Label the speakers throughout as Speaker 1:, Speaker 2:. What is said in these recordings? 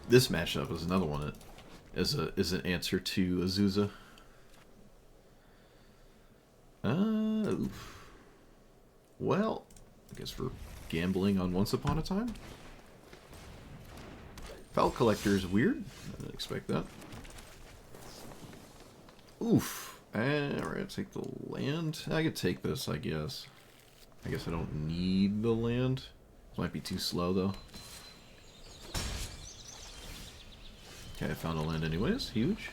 Speaker 1: This matchup is another one that is an answer to Azusa. Oof. Well, I guess we're gambling on Once Upon a Time. Felt Collector is weird. I didn't expect that. Oof. Alright, take the land. I could take this, I guess. I guess I don't need the land. This might be too slow, though. Okay, I found a land anyways. Huge.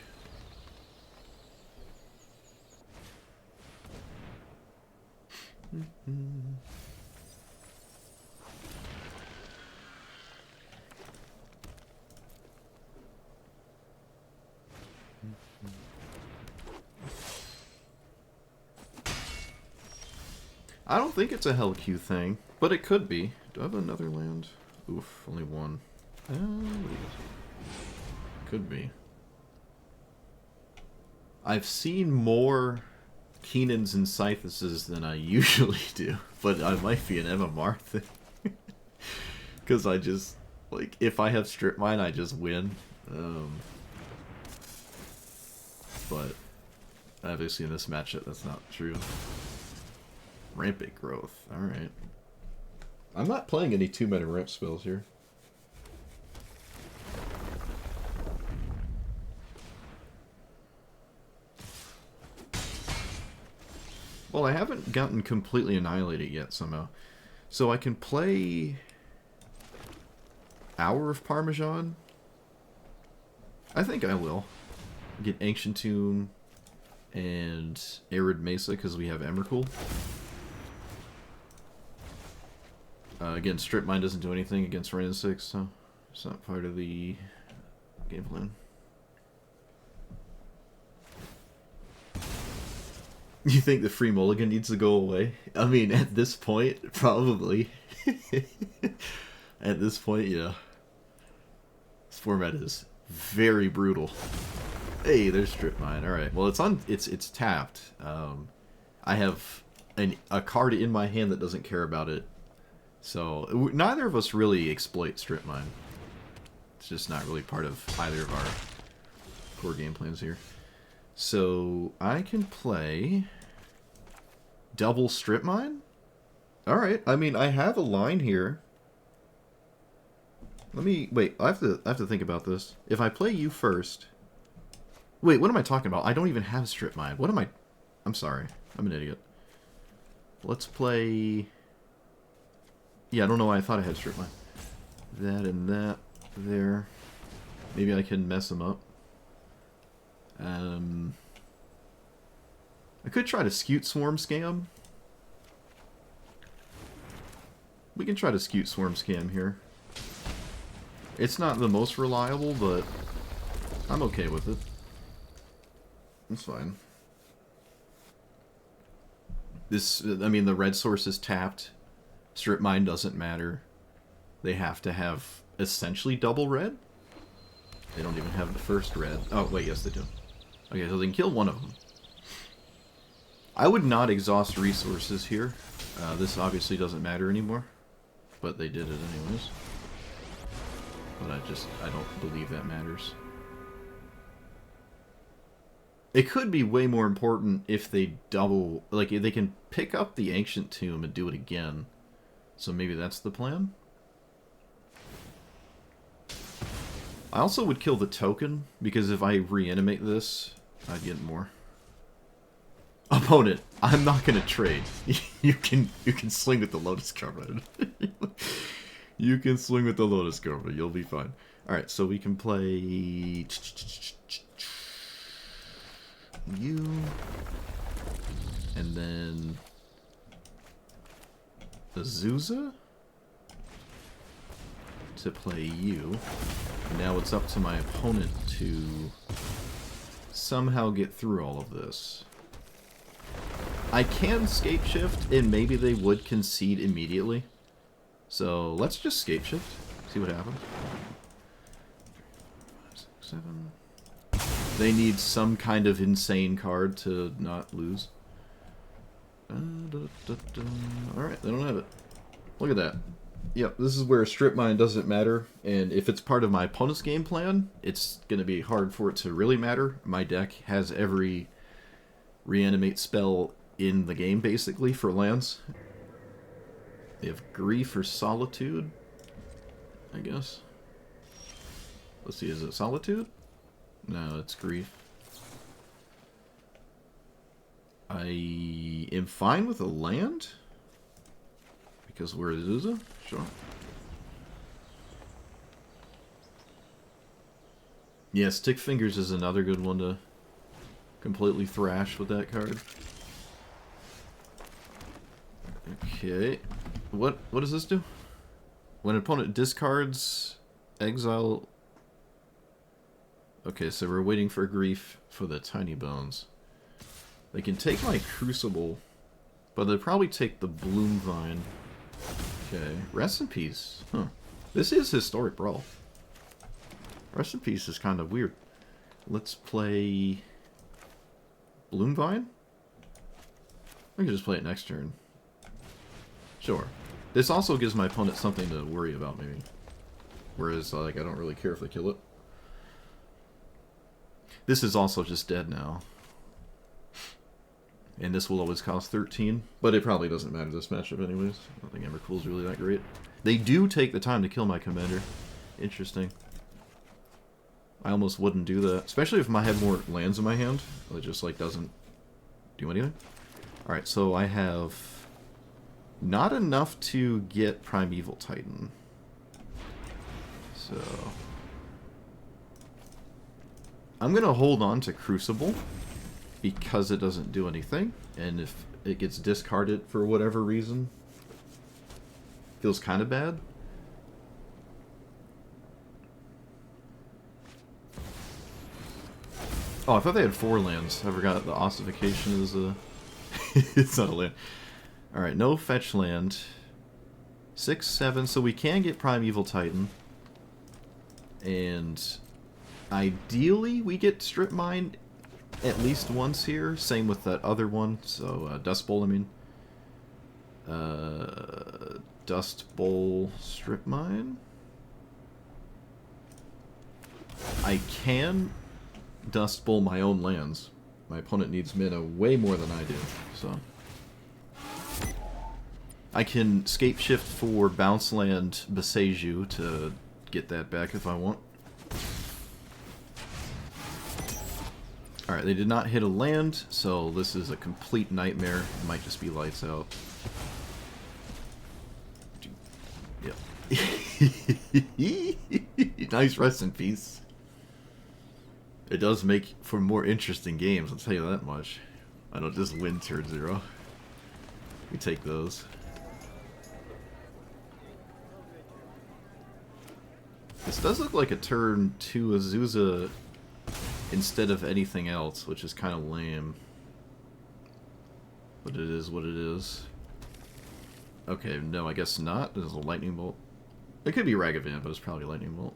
Speaker 1: I don't think it's a hell Q thing, but it could be. Do I have another land? Oof, only one. Could be. I've seen more Keenans and Scythuses than I usually do, but I might be an MMR thing. Because I just, like, if I have Strip Mine, I just win. But obviously in this matchup, that's not true. Rampant Growth, alright. I'm not playing any 2-mana ramp spells here. Well, I haven't gotten completely annihilated yet somehow. So I can play Hour of Parmesan. I think I will. Get Ancient Tomb and Arid Mesa because we have Emrakul. Again, Strip Mine doesn't do anything against Rain 6, so it's not part of the game plan. You think the free mulligan needs to go away? I mean, at this point, probably. At this point, yeah. This format is very brutal. Hey, there's Strip Mine. Alright, well, it's tapped. I have a card in my hand that doesn't care about it. So, neither of us really exploit Strip Mine. It's just not really part of either of our core game plans here. So, I can play double Strip Mine? Alright, I mean, I have a line here. Let me... Wait, I have to think about this. If I play you first... Wait, what am I talking about? I don't even have Strip Mine. What am I... I'm sorry. I'm an idiot. Let's play... Yeah, I don't know why I thought I had Strip Mine. That and that there. Maybe I can mess them up. I could try to Scute Swarm Scam. We can try to Scute Swarm Scam here. It's not the most reliable, but I'm okay with it. It's fine. This, I mean, the red source is tapped. Strip Mine doesn't matter. They have to have essentially double red. They don't even have the first red. Oh, wait, yes they do. Okay, so they can kill one of them. I would not exhaust resources here. This obviously doesn't matter anymore. But they did it anyways. But I don't believe that matters. It could be way more important if they double... Like, if they can pick up the Ancient Tomb and do it again. So maybe that's the plan? I also would kill the token, because if I reanimate this, I'd get more. Opponent, I'm not gonna trade. You can swing with the Lotus Card. You can swing with the Lotus Card, you'll be fine. Alright, so we can play... You... And then... Azusa? To play you. Now it's up to my opponent to somehow get through all of this. I can Scape Shift, and maybe they would concede immediately. So let's just Scape Shift, see what happens. 5, 6, 7. They need some kind of insane card to not lose. Alright, they don't have it. Look at that. Yep, this is where strip mine doesn't matter, and if it's part of my opponent's game plan, it's going to be hard for it to really matter. My deck has every reanimate spell in the game, basically, for lands. They have Grief or Solitude, I guess. Let's see, is it Solitude? No, it's Grief. I am fine with a land, because we're Azusa. Sure. Yeah, Stick Fingers is another good one to completely thrash with that card. Okay. What does this do? When an opponent discards, exile... Okay, so we're waiting for Grief for the Tiny Bones. They can take my Crucible, but they'll probably take the Bloom Vine. Okay, Rest in Peace. Huh. This is Historic Brawl. Rest in Peace is kind of weird. Let's play Bloom Vine? We can just play it next turn. Sure. This also gives my opponent something to worry about, maybe. Whereas, like, I don't really care if they kill it. This is also just dead now. And this will always cost 13, but it probably doesn't matter this matchup anyways. I don't think Emrakul's really that great. They do take the time to kill my commander. Interesting. I almost wouldn't do that, especially if I had more lands in my hand. It just like doesn't do anything. Alright, so I have not enough to get Primeval Titan. So I'm gonna hold on to Crucible because it doesn't do anything, and if it gets discarded for whatever reason, feels kind of bad. Oh, I thought they had 4 lands. I forgot the ossification is a... it's not a land. Alright, no fetch land. 6, 7, so we can get Primeval Titan. And ideally we get Strip Mine at least once here. Same with that other one. So, Dust Bowl, I mean. Dust Bowl, Strip Mine. I can Dust Bowl my own lands. My opponent needs mana way more than I do, so. I can Scape Shift for Bounce Land Beseju to get that back if I want. Alright, they did not hit a land, so this is a complete nightmare. It might just be lights out. Yep. Nice rest in peace. It does make for more interesting games, I'll tell you that much. I don't just win turn 0. We take those. This does look like a turn 2 Azusa instead of anything else, which is kind of lame. But it is what it is. Okay, no, I guess not. There's a Lightning Bolt. It could be Ragavan, but it's probably Lightning Bolt.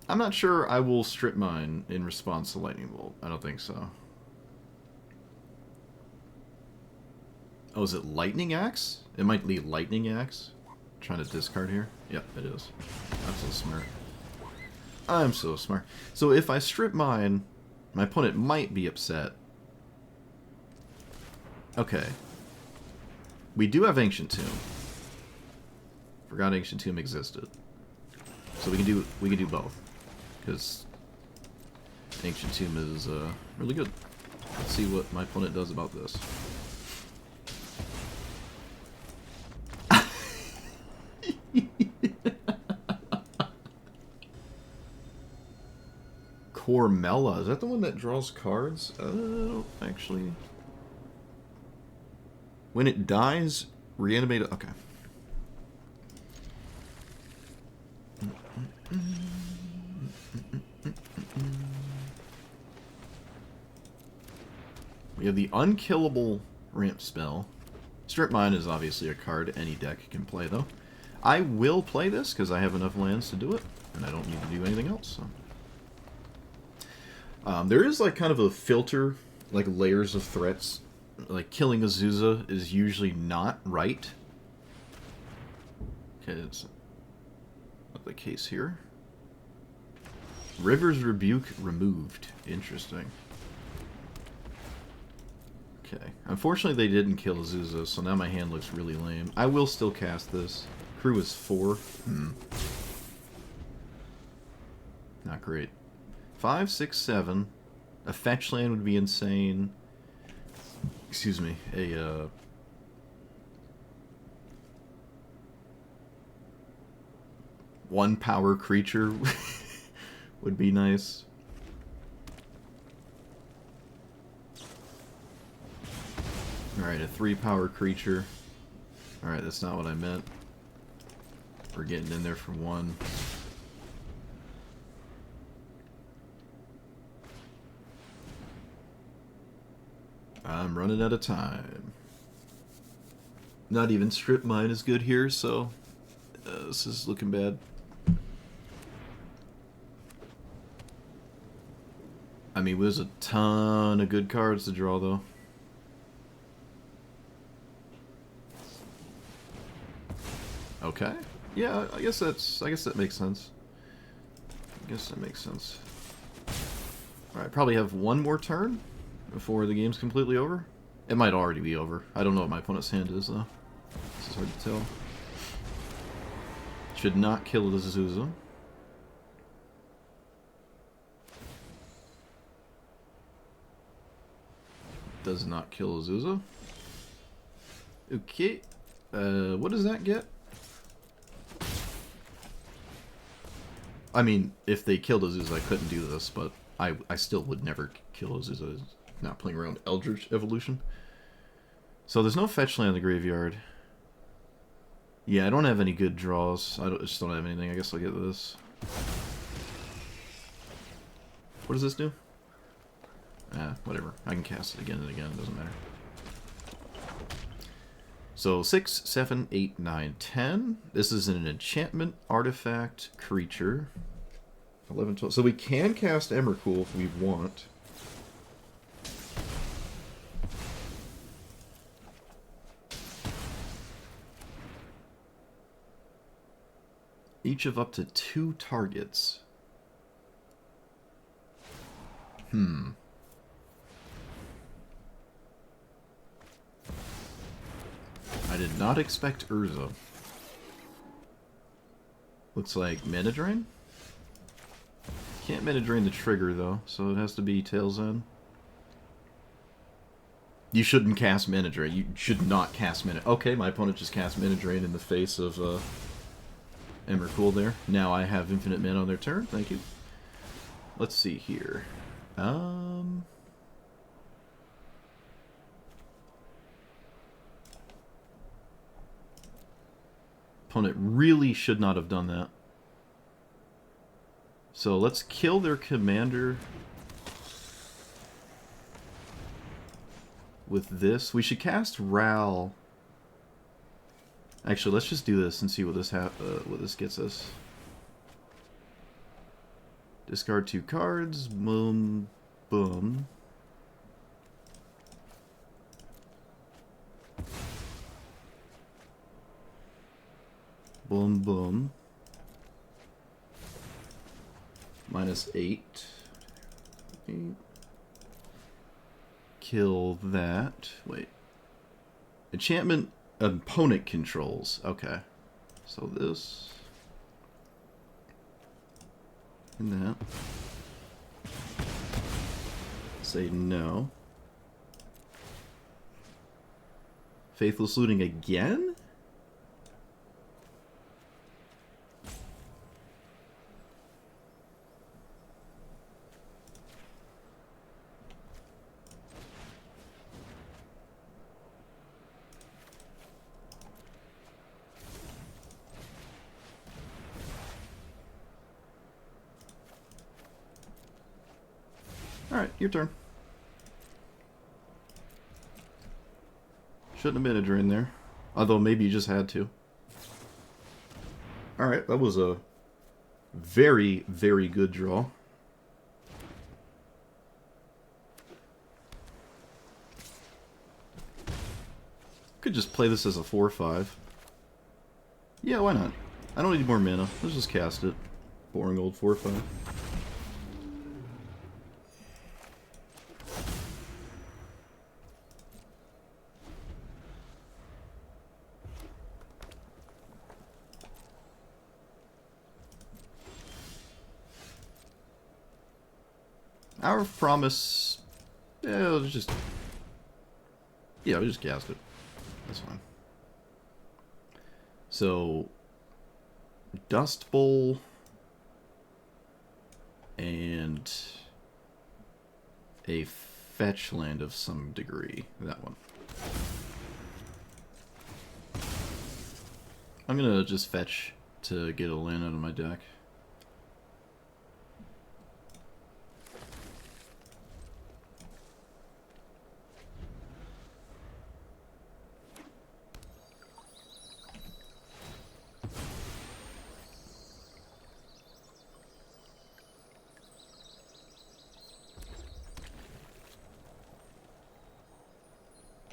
Speaker 1: I'm not sure I will Strip Mine in response to Lightning Bolt. I don't think so. Oh, is it Lightning Axe? It might be Lightning Axe. Trying to discard here? Yep, it is. I'm so smart. I'm so smart. So if I Strip Mine, my opponent might be upset. Okay. We do have Ancient Tomb. Forgot Ancient Tomb existed. So we can do both. Because Ancient Tomb is really good. Let's see what my opponent does about this. Cormella, is that the one that draws cards? Actually. When it dies, reanimate it. Okay. We have the Unkillable Ramp spell. Strip Mine is obviously a card any deck can play, though. I will play this because I have enough lands to do it, and I don't need to do anything else. So. There is like kind of a filter, like layers of threats like, killing Azusa is usually not right. Okay, it's not the case here. River's Rebuke removed. Interesting. Okay. Unfortunately, they didn't kill Azusa, so now my hand looks really lame. I will still cast this. Crew is 4. Not great. 5, 6, 7. A fetch land would be insane. Excuse me. A, one power creature would be nice. Alright, a 3 power creature. Alright, that's not what I meant. We're getting in there for 1. I'm running out of time. Not even Strip Mine is good here, so this is looking bad. I mean, there's a ton of good cards to draw, though. Okay. Yeah, I guess that makes sense. I guess that makes sense. Alright, probably have one more turn before the game's completely over. It might already be over. I don't know what my opponent's hand is, though. This is hard to tell. Should not kill the Azusa. Does not kill Azusa. Okay. What does that get? I mean, if they killed Azusa, I couldn't do this, but I still would never kill Azusa. Not playing around Eldritch Evolution. So there's no fetch land in the graveyard. Yeah, I don't have any good draws. I just don't have anything. I guess I'll get this. What does this do? Whatever. I can cast it again and again. It doesn't matter. So 6, 7, 8, 9, 10. This is an enchantment, artifact, creature. 11, 12. So we can cast Emrakul if we want. Each of up to 2 targets. I did not expect Urza. Looks like Mana Drain? Can't Mana Drain the trigger, though, so it has to be Tail's End. You shouldn't cast Mana Drain. You should not cast Mana... Okay, my opponent just cast Mana Drain in the face of Emrakul there. Now I have infinite mana on their turn. Thank you. Let's see here. Opponent really should not have done that. So let's kill their commander with this. We should cast Ral. Actually, let's just do this and see what this gets us. Discard 2 cards. Boom, boom. Boom, boom. -8. 8. Kill that. Wait. Enchantment opponent controls. Okay. So this. And that. Say no. Faithless Looting again? Alright, your turn. Shouldn't have been a drain there. Although maybe you just had to. Alright, that was a very, very good draw. Could just play this as a 4/5. Yeah, why not? I don't need more mana. Let's just cast it. Boring old 4/5. Our promise. Yeah, we'll just cast it. That's fine. So, Dust Bowl and a fetch land of some degree. That one. I'm gonna just fetch to get a land out of my deck.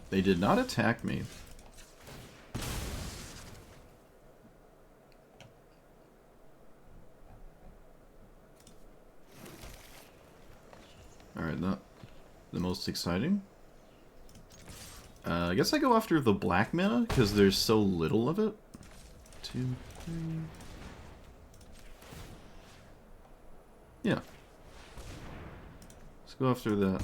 Speaker 1: They did not attack me. Alright, not the most exciting. I guess I go after the black mana, because there's so little of it. 2, 3... Yeah. Let's go after that.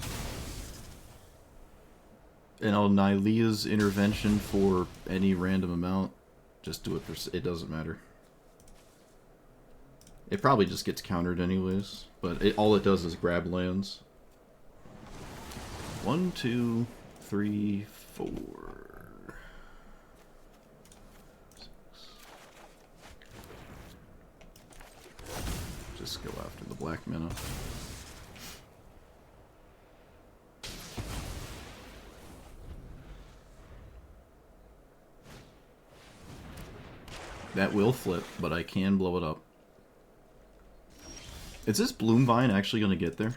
Speaker 1: And I'll Nylea's Intervention for any random amount. Just do it for... It doesn't matter. It probably just gets countered anyways. But all it does is grab lands. 1, 2, 3, 4... 6. Just go after the black mana. That will flip, but I can blow it up. Is this Bloomvine actually going to get there?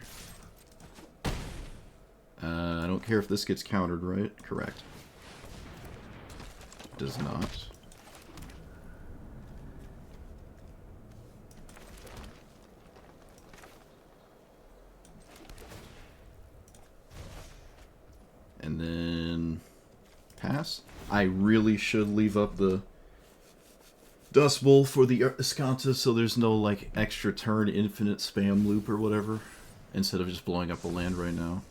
Speaker 1: I don't care if this gets countered, right? Correct. Does not. And then... pass? I really should leave up the Dust Bowl for the Escanta so there's no, like, extra turn infinite spam loop or whatever, instead of just blowing up a land right now.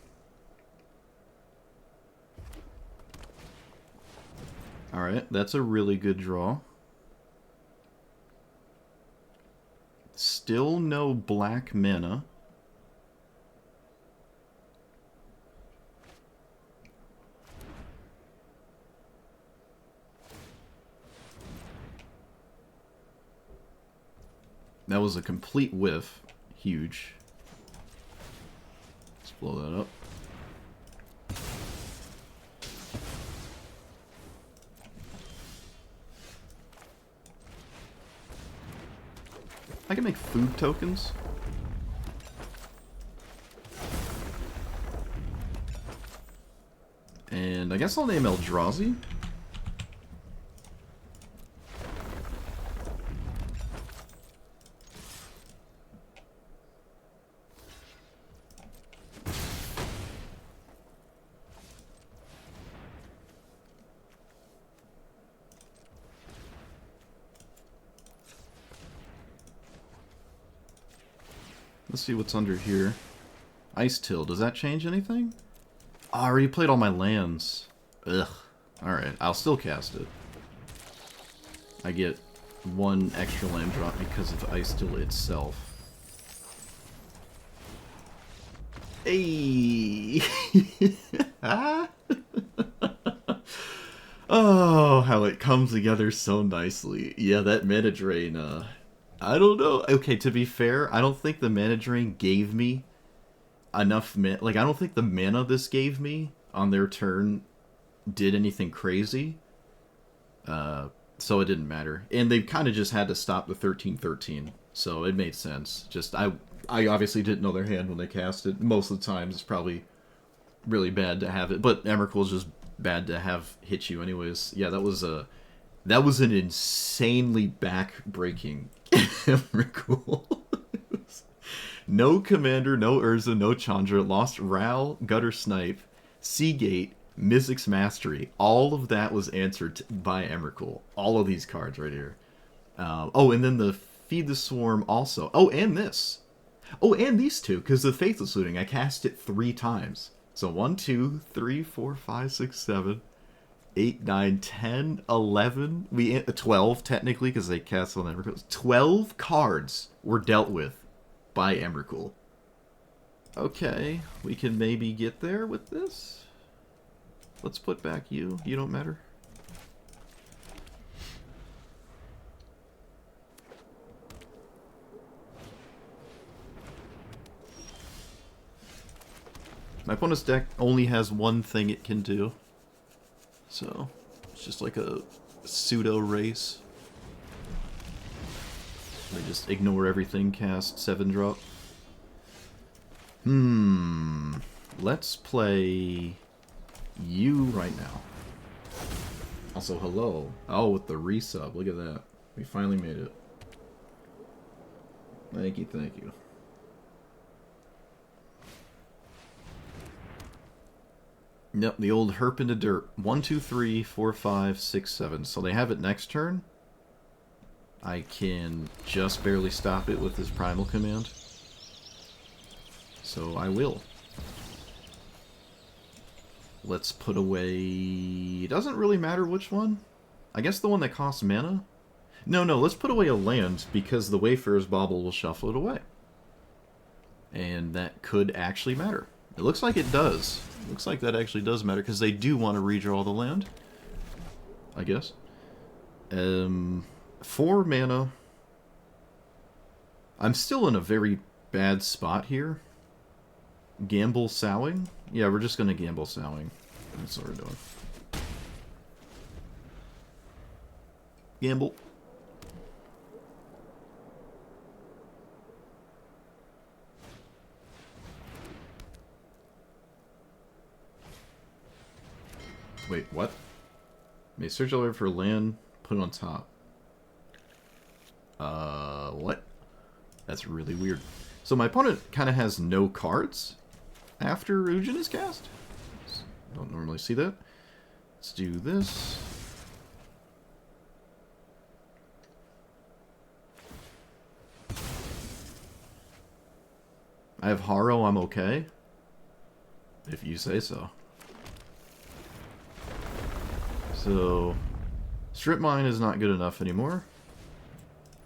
Speaker 1: Alright, that's a really good draw. Still no black mana. That was a complete whiff. Huge. Let's blow that up. I can make food tokens. And I guess I'll name Eldrazi. Let's see what's under here. Ice Till, does that change anything? Oh, I already played all my lands. Ugh. Alright, I'll still cast it. I get one extra land drop because of Ice Till itself. Hey! Oh, how it comes together so nicely. Yeah, that mana drain, I don't know. Okay, to be fair, I don't think the mana drain gave me enough mana. Like, I don't think the mana this gave me on their turn did anything crazy. So it didn't matter. And they kind of just had to stop the 13/13. So it made sense. Just, I obviously didn't know their hand when they cast it. Most of the times, it's probably really bad to have it. But Emrakul's just bad to have hit you anyways. Yeah, that was an insanely back-breaking Emrakul. No Commander, no Urza, no Chandra. Lost Ral, Gutter Snipe, Seagate, Mizzix Mastery. All of that was answered by Emrakul. All of these cards right here. Oh, and then the Feed the Swarm also. Oh, and this. Oh, and these two, because the Faithless Looting, I cast it 3 times. So 1, 2, 3, 4, 5, 6, 7, 8, 9, 10, 11. 12, technically, because they cast on Emrakul. 12 cards were dealt with by Emrakul. Okay, we can maybe get there with this. Let's put back you. You don't matter. My opponent's deck only has one thing it can do. So, it's just like a pseudo race. They just ignore everything, cast 7-drop. Let's play you right now. Also, hello. Oh, with the resub. Look at that. We finally made it. Thank you, thank you. Yep, the old herp into dirt. 1, 2, 3, 4, 5, 6, 7. So they have it next turn. I can just barely stop it with this primal command. So I will. Let's put away... It doesn't really matter which one. I guess the one that costs mana? No, let's put away a land, because the Wayfarer's Bauble will shuffle it away. And that could actually matter. It looks like it does. It looks like that actually does matter, because they do want to redraw the land. I guess. 4 mana. I'm still in a very bad spot here. Gamble Sowing? Yeah, we're just going to Gamble Sowing. That's what we're doing. Gamble. Wait, what? May search all over for land, put it on top. What? That's really weird. So my opponent kind of has no cards after Ujin is cast. Don't normally see that. Let's do this. I have Haro, I'm okay. If you say so. So, Strip Mine is not good enough anymore.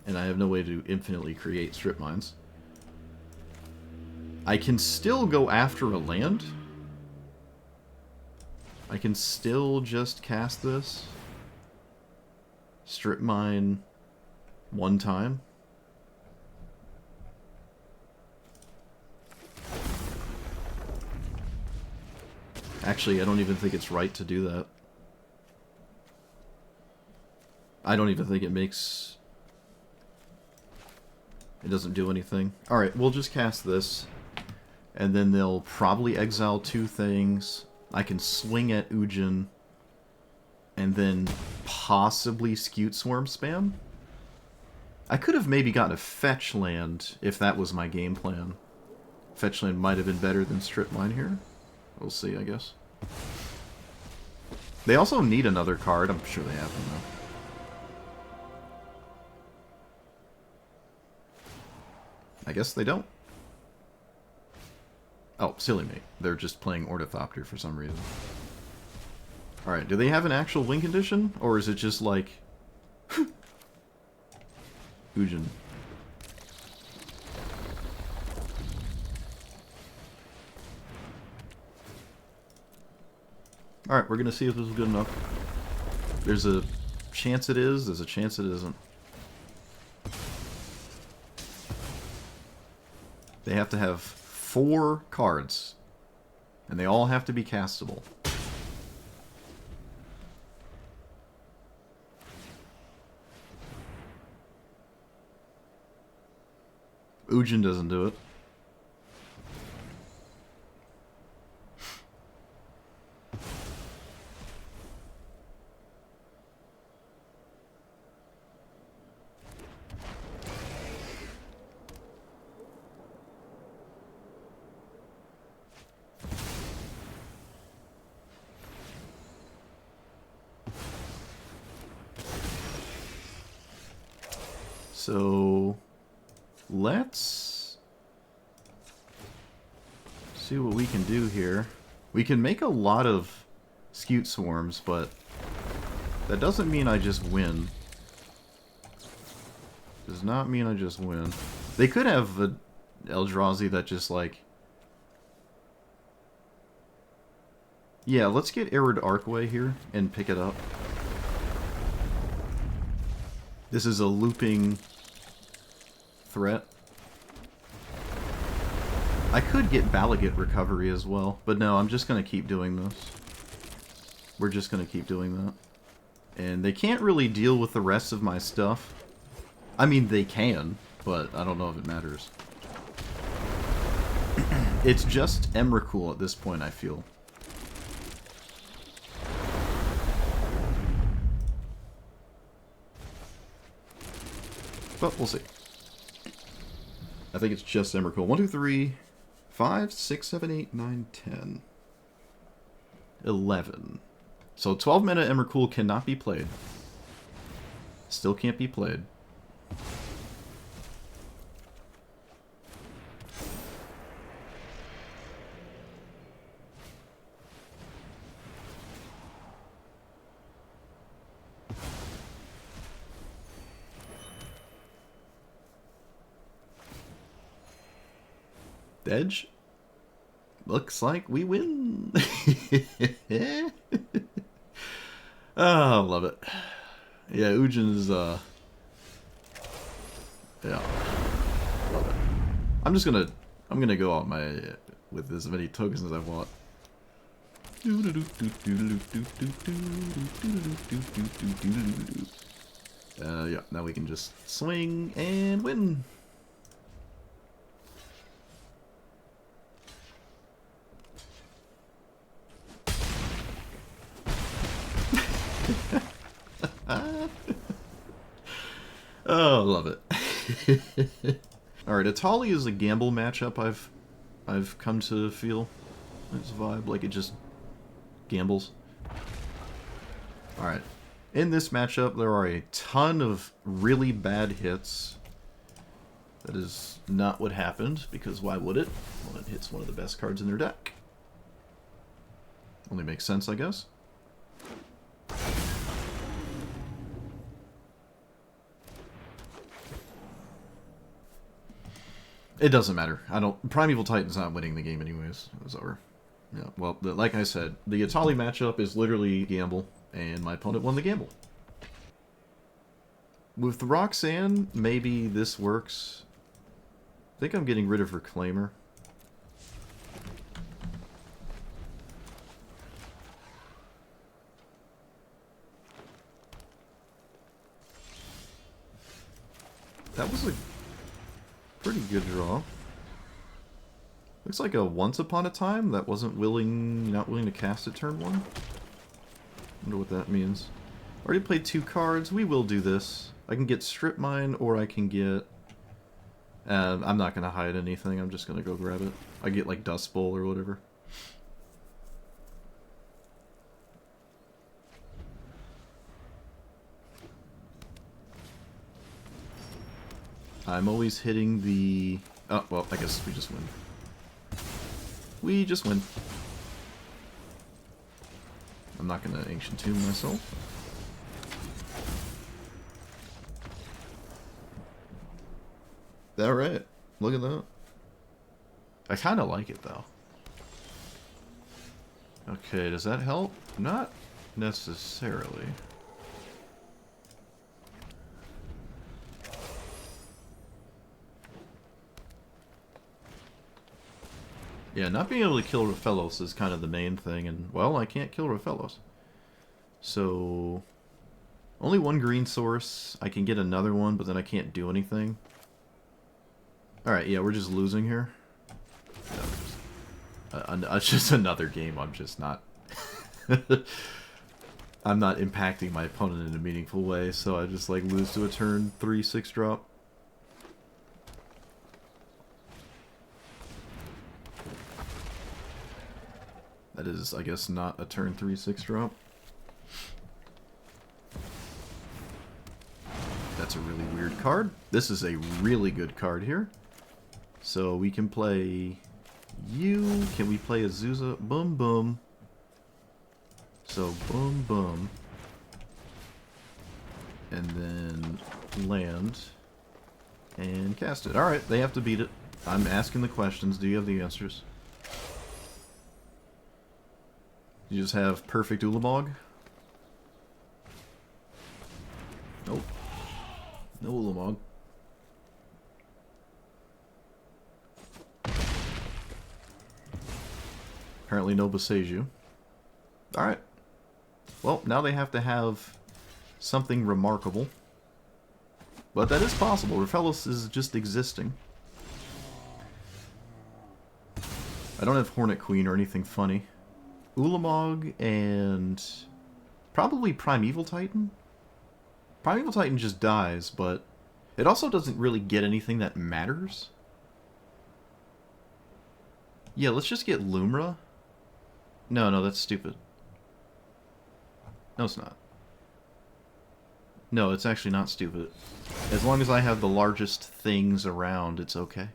Speaker 1: And I have no way to infinitely create Strip Mines. I can still go after a land. I can still just cast this. Strip Mine 1 time. Actually, I don't even think it's right to do that. I don't even think it makes... It doesn't do anything. Alright, we'll just cast this. And then they'll probably exile 2 things. I can swing at Ujin. And then possibly Scute Swarm spam. I could have maybe gotten a fetch land if that was my game plan. Fetch land might have been better than Strip Mine here. We'll see, I guess. They also need another card. I'm sure they have them, though. I guess they don't. Oh, silly me. They're just playing Ornithopter for some reason. Alright, do they have an actual win condition? Or is it just like... Ujin. Alright, we're gonna see if this is good enough. There's a chance it is, there's a chance it isn't. They have to have 4 cards. And they all have to be castable. Ujin doesn't do it. So let's see what we can do here. We can make a lot of Scute Swarms, but that doesn't mean I just win. Does not mean I just win. They could have a Eldrazi that just like... Yeah, let's get Arid Archway here and pick it up. This is a looping threat. I could get Balagate Recovery as well, but no, I'm just going to keep doing this. We're just going to keep doing that. And they can't really deal with the rest of my stuff. I mean, they can, but I don't know if it matters. It's just Emrakul at this point, I feel. But we'll see. I think it's just Emrakul. 1, 2, 3, 5, 6, 7, 8, 9, 10. 11. So 12 mana Emrakul cannot be played. Still can't be played. Edge? Looks like we win. Oh, love it. Yeah, Ujin's, yeah. Love it. I'm gonna go out with as many tokens as I want. Yeah, now we can just swing and win. Oh, love it. Alright, Atali is a gamble matchup I've come to feel. It's a vibe, like it just gambles. Alright. In this matchup, there are a ton of really bad hits. That is not what happened, because why would it? Well, it hits one of the best cards in their deck. Only makes sense, I guess. It doesn't matter. Primeval Titan's not winning the game anyways. It was over. Yeah, well, like I said, the Atali matchup is literally gamble, and my opponent won the gamble. With Roxanne, maybe this works. I think I'm getting rid of Reclaimer. That was a pretty good draw. Looks like a Once Upon a Time that wasn't not willing to cast it turn 1. Wonder what that means. Already played 2 cards. We will do this. I can get Strip Mine, or I can get... I'm not going to hide anything. I'm just going to go grab it. I get like Dust Bowl or whatever. I'm always hitting the... Oh, well, I guess we just win. We just win. I'm not going to Ancient Tomb myself. Alright, look at that. I kind of like it, though. Okay, does that help? Not necessarily. Yeah, not being able to kill Raphaelos is kind of the main thing, and, well, I can't kill Raphaelos. So, only 1 green source. I can get another one, but then I can't do anything. Alright, yeah, we're just losing here. Yeah, it's just another game. I'm just not... I'm not impacting my opponent in a meaningful way, so I just, like, lose to a turn 3/6 drop. That is, I guess, not a turn 3/6 drop. That's a really weird card. This is a really good card here. So we can play you. Can we play Azusa? Boom, boom. So boom, boom. And then land. And cast it. Alright, they have to beat it. I'm asking the questions. Do you have the answers? You just have perfect Ulamog? Nope. No Ulamog. Apparently no Boseiju. Alright. Well, now they have to have something remarkable. But that is possible. Rafellos is just existing. I don't have Hornet Queen or anything funny. Ulamog and probably Primeval Titan? Primeval Titan just dies, but it also doesn't really get anything that matters. Yeah, let's just get Lumra. No, that's stupid. No, it's not. No, it's actually not stupid. As long as I have the largest things around, it's okay.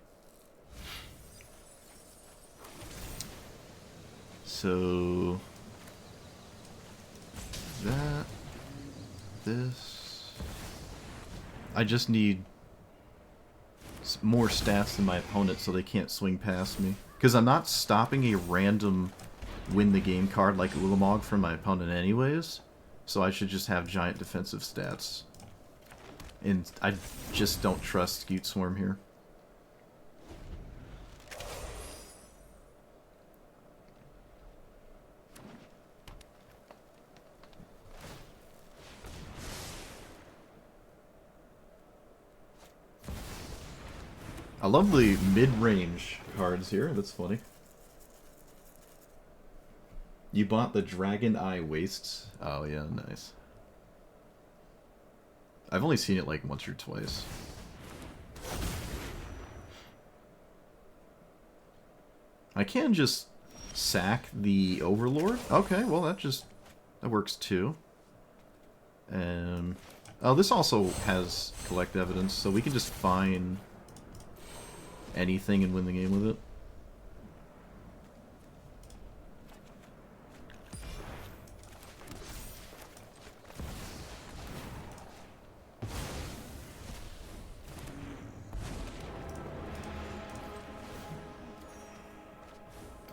Speaker 1: So... that... this... I just need more stats than my opponent so they can't swing past me. Because I'm not stopping a random win the game card like Ulamog from my opponent anyways. So I should just have giant defensive stats. And I just don't trust Scute Swarm here. I love the mid-range cards here. That's funny. You bought the Dragon Eye Wastes? Oh yeah, nice. I've only seen it like once or twice. I can just sack the Overlord? Okay, well that works too. Oh, this also has collect evidence, so we can just find anything and win the game with it.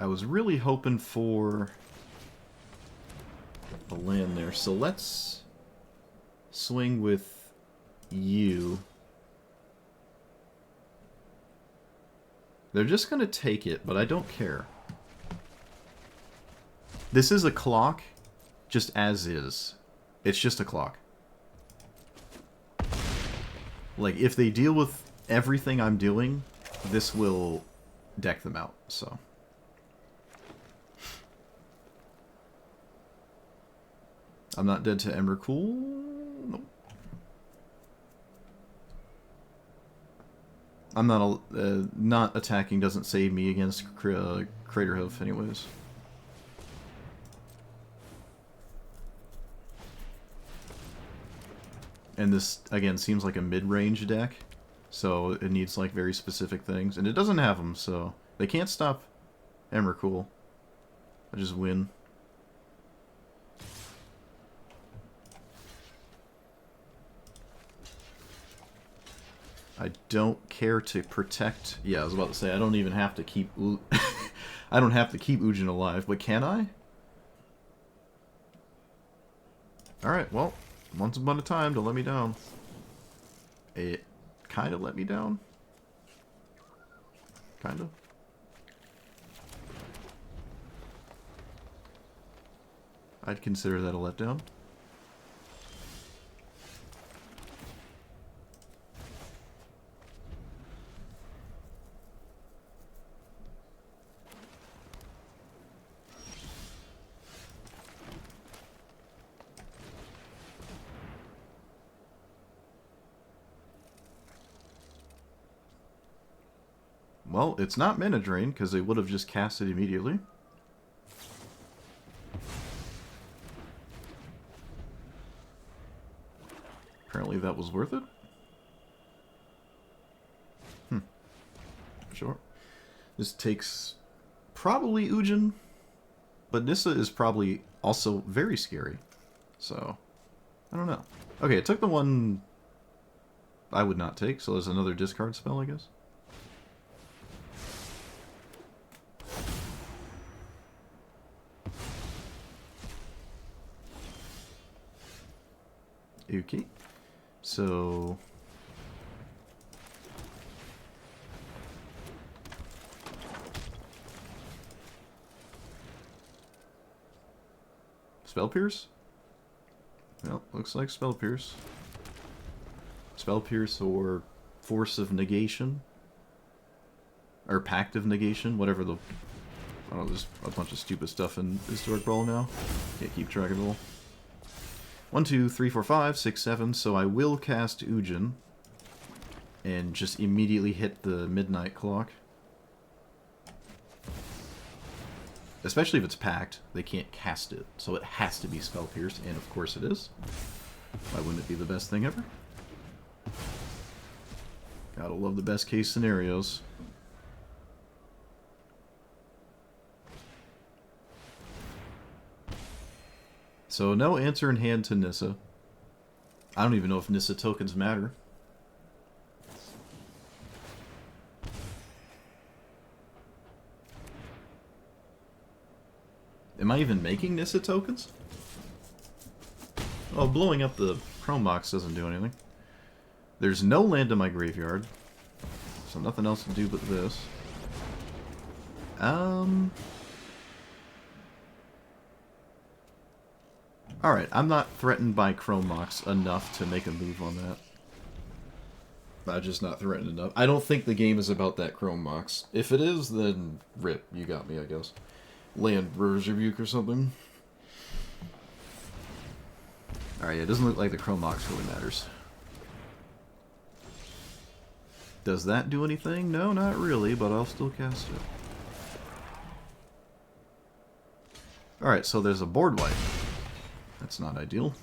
Speaker 1: I was really hoping for a land there, so let's swing with you. They're just going to take it, but I don't care. This is a clock, just as is. It's just a clock. Like, if they deal with everything I'm doing, this will deck them out, so... I'm not dead to Emrakul. Nope. I'm not attacking doesn't save me against Craterhoof anyways. And this again seems like a mid-range deck, so it needs like very specific things, and it doesn't have them, so they can't stop Emrakul. I just win. I don't care to protect... Yeah, I was about to say, I don't even have to keep... I don't have to keep Ujin alive, but can I? Alright, well, once upon a time, don't let me down. It kind of let me down. Kind of. I'd consider that a letdown. Well, it's not Mana Drain, because they would have just cast it immediately. Apparently apparently that was worth it. Sure. This takes probably Ujin, but Nissa is probably also very scary. So, I don't know. Okay, it took the one I would not take, so there's another discard spell, I guess. Okay. So... Spell Pierce? Well, looks like Spell Pierce. Spell Pierce or Force of Negation? Or Pact of Negation, whatever the... I don't know, there's a bunch of stupid stuff in Historic Brawl now. Can't keep track of it all. 1, 2, 3, 4, 5, 6, 7, so I will cast Ujin. And just immediately hit the midnight clock. Especially if it's packed, they can't cast it. So it has to be Spell Pierce, and of course it is. Why wouldn't it be the best thing ever? Gotta love the best case scenarios. So no answer in hand to Nissa. I don't even know if Nissa tokens matter. Am I even making Nissa tokens? Oh, blowing up the Chrome box doesn't do anything. There's no land in my graveyard, so nothing else to do but this. Alright, I'm not threatened by Chrome Mox enough to make a move on that. I'm just not threatened enough. I don't think the game is about that Chrome Mox. If it is, then rip. You got me, I guess. Land Brewer's Rebuke or something. Alright, yeah, it doesn't look like the Chrome Mox really matters. Does that do anything? No, not really, but I'll still cast it. Alright, so there's a board wipe. That's not ideal.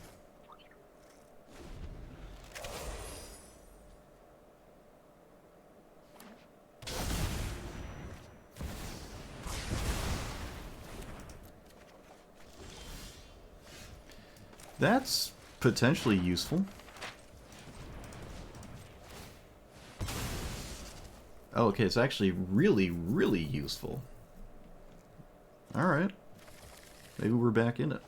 Speaker 1: That's potentially useful. Oh, okay, it's actually really, really useful. Alright. Maybe we're back in it.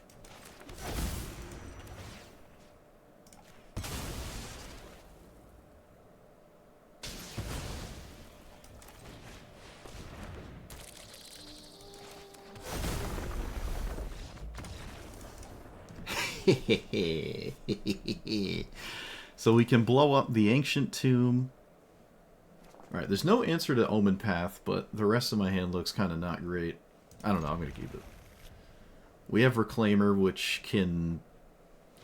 Speaker 1: So we can blow up the Ancient Tomb. Alright, there's no answer to Omen Path, but the rest of my hand looks kind of not great. I don't know, I'm going to keep it. We have Reclaimer, which can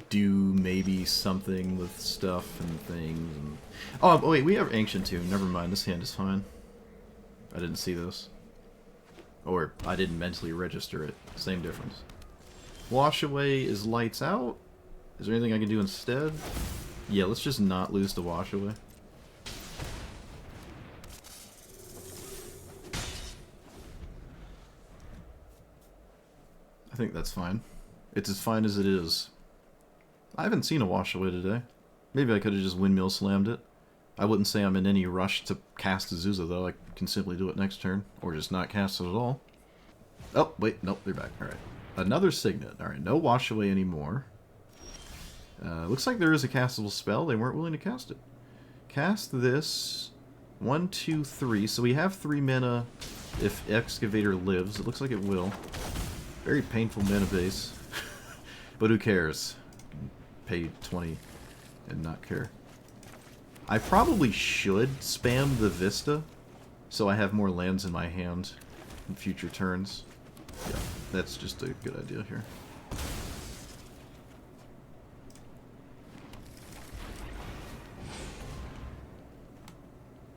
Speaker 1: do maybe something with stuff and things. And... Oh, wait, we have Ancient Tomb. Never mind, this hand is fine. I didn't see this. Or I didn't mentally register it. Same difference. Wash Away is lights out. Is there anything I can do instead? Yeah, let's just not lose to Wash Away. I think that's fine. It's as fine as it is. I haven't seen a Wash Away today. Maybe I could have just Windmill Slammed it. I wouldn't say I'm in any rush to cast Azusa, though. I can simply do it next turn. Or just not cast it at all. Oh, wait. Nope, they're back. Alright. Another Signet. Alright, no Wash Away anymore. Looks like there is a castable spell. They weren't willing to cast it. Cast this. 1, 2, 3. So we have 3 mana if Excavator lives. It looks like it will. Very painful mana base. But who cares? Pay 20 and not care. I probably should spam the Vista so I have more lands in my hand in future turns. Yeah, that's just a good idea here.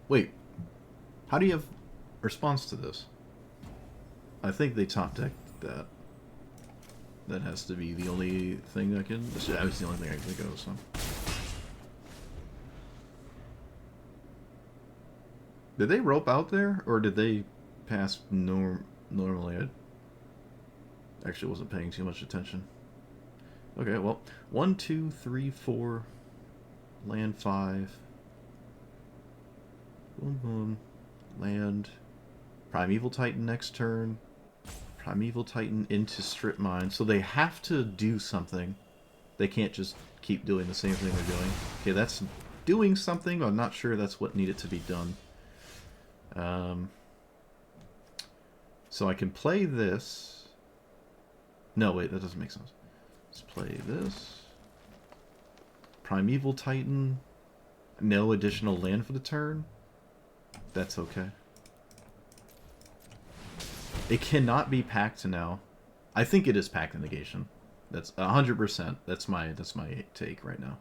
Speaker 1: Wait, how do you have response to this? I think they top decked that. That has to be the only thing I can... That was the only thing I can think of, so... Did they rope out there, or did they pass normally? I actually wasn't paying too much attention. Okay, well, 1, 2, 3, 4, land 5. Boom, boom. Land. Primeval Titan next turn. Primeval Titan into Strip Mine. So they have to do something. They can't just keep doing the same thing they're doing. Okay, that's doing something, but I'm not sure that's what needed to be done. So I can play this. No, wait, that doesn't make sense. Let's play this. Primeval Titan. No additional land for the turn. That's okay. It cannot be packed now. I think it is packed in negation. That's 100%. That's my take right now.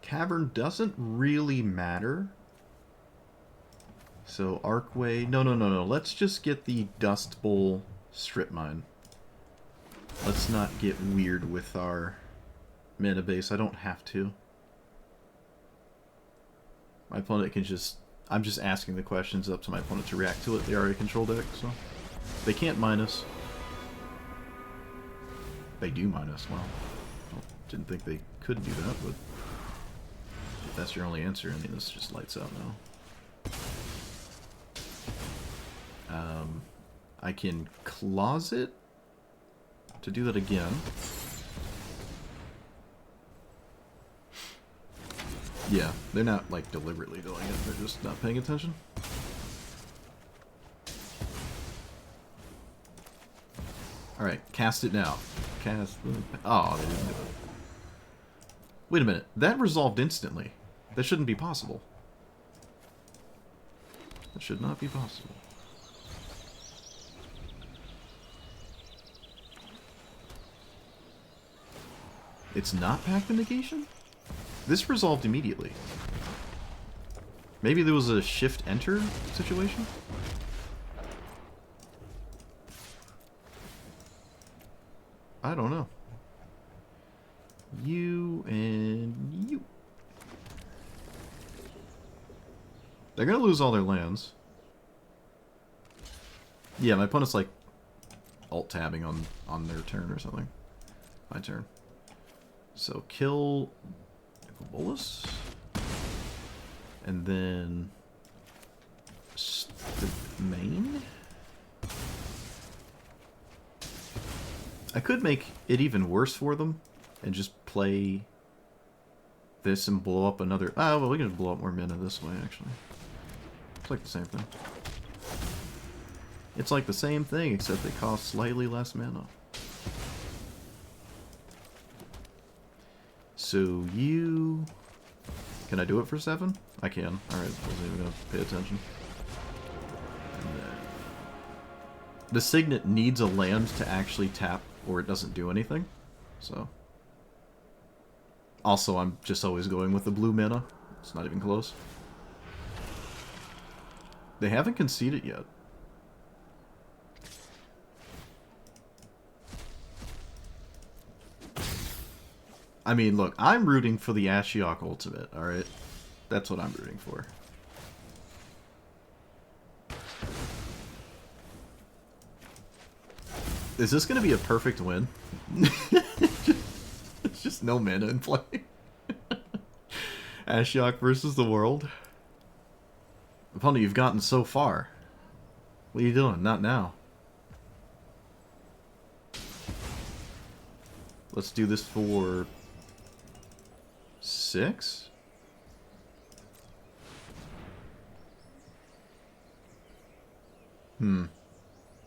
Speaker 1: Cavern doesn't really matter. So Arcway. No. Let's just get the Dust Bowl Strip Mine. Let's not get weird with our mana base. I don't have to. My opponent can just... I'm just asking the questions up to my opponent to react to it. They already control deck, so... They can't minus. They do minus. Well, didn't think they could do that, but... If that's your only answer, I mean, this just lights out now. I can closet to do that again. Yeah, they're not, like, deliberately doing it. They're just not paying attention. Alright, cast it now. Cast... Oh, they didn't do it. Wait a minute. That resolved instantly. That shouldn't be possible. That should not be possible. It's not packed in negation? This resolved immediately. Maybe there was a shift-enter situation? I don't know. You and you. They're gonna lose all their lands. Yeah, my opponent's like alt-tabbing on their turn or something. My turn. So kill Bolus. And then the main. I could make it even worse for them and just play this and blow up another... Ah, well, we can blow up more mana this way, actually. It's like the same thing. It's like the same thing, except they cost slightly less mana. So you... Can I do it for 7? I can. Alright, I wasn't even going to pay attention. And then... The Signet needs a land to actually tap, or it doesn't do anything. So... Also, I'm just always going with the blue mana. It's not even close. They haven't conceded yet. I mean, look, I'm rooting for the Ashiok ultimate, alright? That's what I'm rooting for. Is this going to be a perfect win? It's just no mana in play. Ashiok versus the world. Opponent, you've gotten so far. What are you doing? Not now. Let's do this for... 6?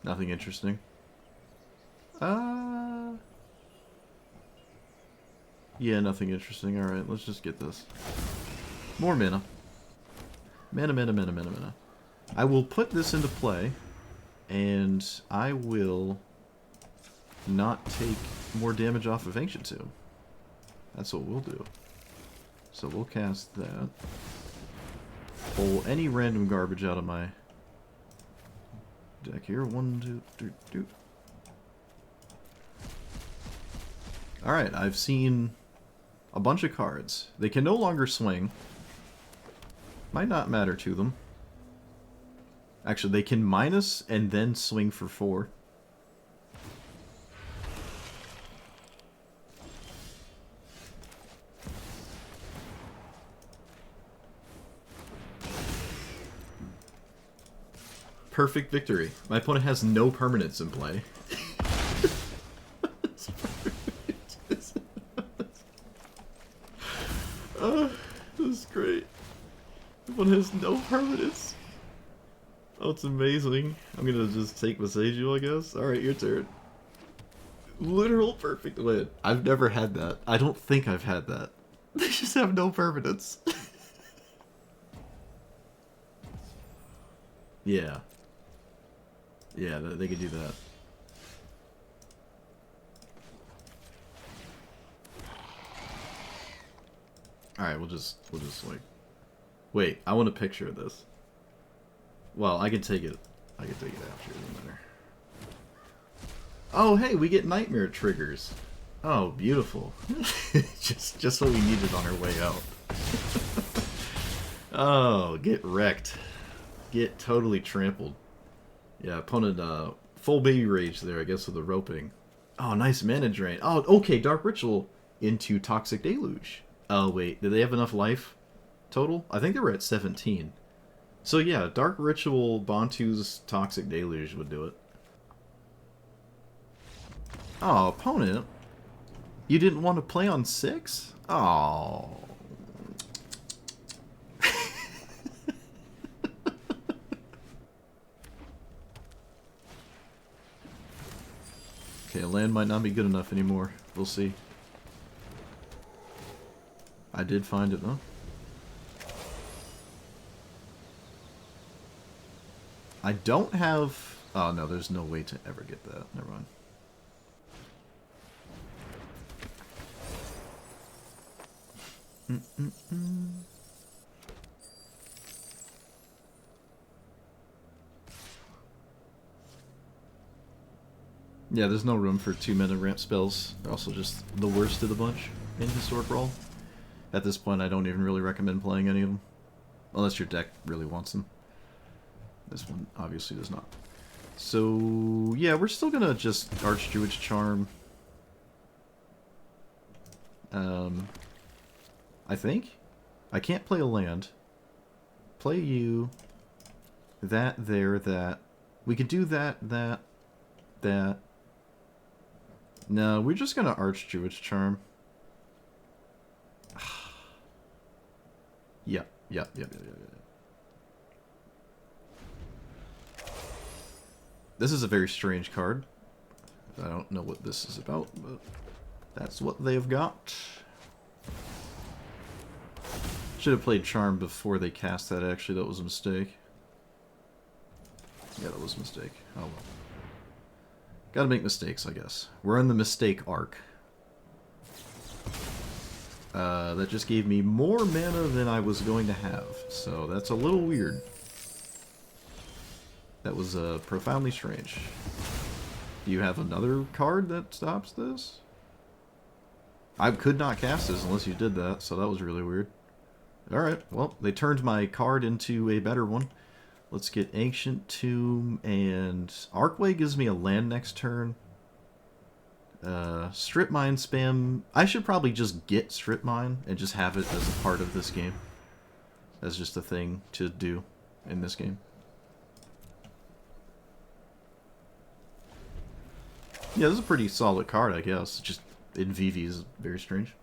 Speaker 1: Nothing interesting. Yeah, nothing interesting. Alright, let's just get this. More mana. Mana. I will put this into play, and I will not take more damage off of Ancient Tomb. That's what we'll do. So we'll cast that. Pull any random garbage out of my deck here. 1, 2, 3, 2. Alright, I've seen a bunch of cards. They can no longer swing. Might not matter to them. Actually, they can minus and then swing for 4. Perfect victory. My opponent has no permanents in play. This is great. My opponent has no permanents. Oh, it's amazing. I'm gonna just take Massageal, I guess. Alright, your turn. Literal perfect win. I've never had that. I don't think I've had that. They just have no permanents. Yeah. Yeah, they could do that. Alright, we'll just like... Wait, I want a picture of this. Well, I can take it. I can take it after, it doesn't matter. Oh, hey, we get nightmare triggers. Oh, beautiful. just what we needed on our way out. Oh, get wrecked. Get totally trampled. Yeah, opponent, full baby rage there, I guess, with the roping. Oh, nice mana drain. Oh, okay, Dark Ritual into Toxic Deluge. Oh, wait, did they have enough life total? I think they were at 17. So yeah, Dark Ritual, Bantu's Toxic Deluge would do it. Oh, opponent? You didn't want to play on 6? Oh. Okay, land might not be good enough anymore. We'll see. I did find it, though. I don't have... Oh, no, there's no way to ever get that. Never mind. Yeah, there's no room for 2-mana ramp spells. They're also just the worst of the bunch in Historic Brawl. At this point, I don't even really recommend playing any of them. Unless your deck really wants them. This one obviously does not. So, yeah, we're still gonna just Archdruid's Charm. I think? I can't play a land. Play you. That, there, that. We could do that, that, that. No, we're just gonna Archdruid's Charm. Yep. This is a very strange card. I don't know what this is about, but that's what they've got. Should have played Charm before they cast that, actually. That was a mistake. Yeah, that was a mistake. Oh well. Gotta make mistakes, I guess. We're in the mistake arc. That just gave me more mana than I was going to have, so that's a little weird. That was profoundly strange. Do you have another card that stops this? I could not cast this unless you did that, so that was really weird. Alright, well, they turned my card into a better one. Let's get Ancient Tomb, and Arcway gives me a land next turn. Strip Mine spam. I should probably just get Strip Mine and just have it as a part of this game. As just a thing to do in this game. Yeah, this is a pretty solid card, I guess. Just in VV is very strange.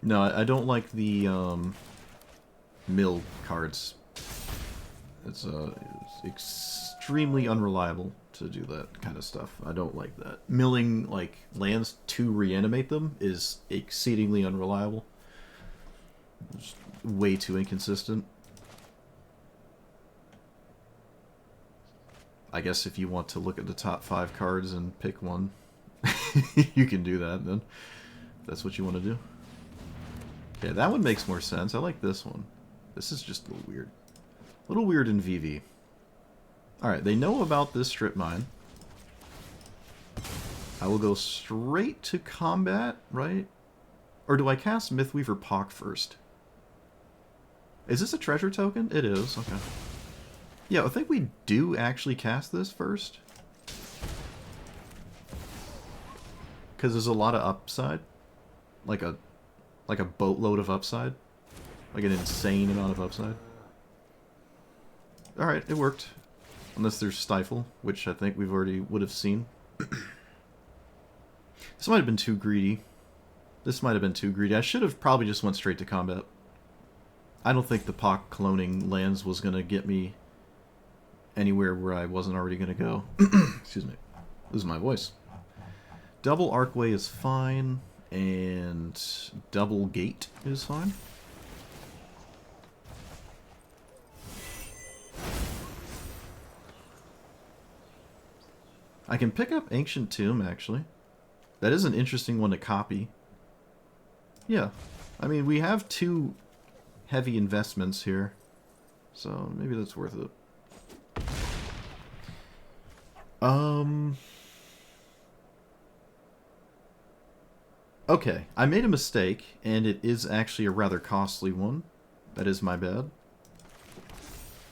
Speaker 1: No, I don't like the mill cards. It's extremely unreliable to do that kind of stuff. I don't like that. Milling like lands to reanimate them is exceedingly unreliable. It's way too inconsistent. I guess if you want to look at the top 5 cards and pick one, you can do that then. If that's what you want to do. Okay, that one makes more sense. I like this one. This is just a little weird. A little weird in VV. Alright, they know about this strip mine. I will go straight to combat, right? Or do I cast Mythweaver Pock first? Is this a treasure token? It is, okay. Yeah, I think we do actually cast this first. Because there's a lot of upside. Like a boatload of upside. Like an insane amount of upside. Alright, it worked. Unless there's Stifle, which I think we've already would have seen. This might have been too greedy. This might have been too greedy. I should have probably just went straight to combat. I don't think the Pock cloning lands was going to get me anywhere where I wasn't already going to go. Excuse me. Losing my voice. Double Archway is fine, and double Gate is fine. I can pick up Ancient Tomb, actually. That is an interesting one to copy. Yeah. I mean, we have 2 heavy investments here, so maybe that's worth it. Okay, I made a mistake, and it is actually a rather costly one. That is my bad.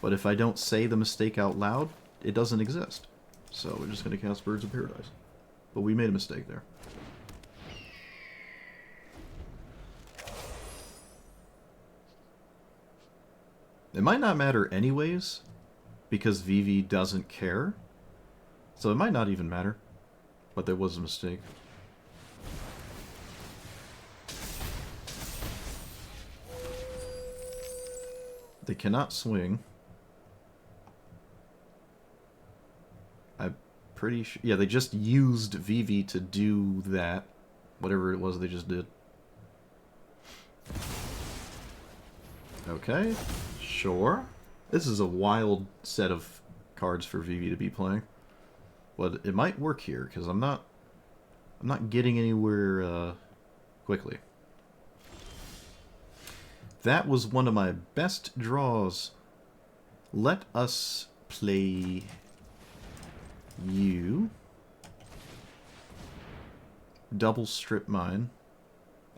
Speaker 1: But if I don't say the mistake out loud, it doesn't exist. So we're just going to cast Birds of Paradise. But we made a mistake there. It might not matter anyways, because Vivi doesn't care. So it might not even matter. But there was a mistake. They cannot swing. I'm pretty sure... Yeah, they just used Vivi to do that. Whatever it was they just did. Okay. Sure. This is a wild set of cards for Vivi to be playing. But it might work here, because I'm not getting anywhere quickly. That was one of my best draws. Let us play you. Double Strip Mine.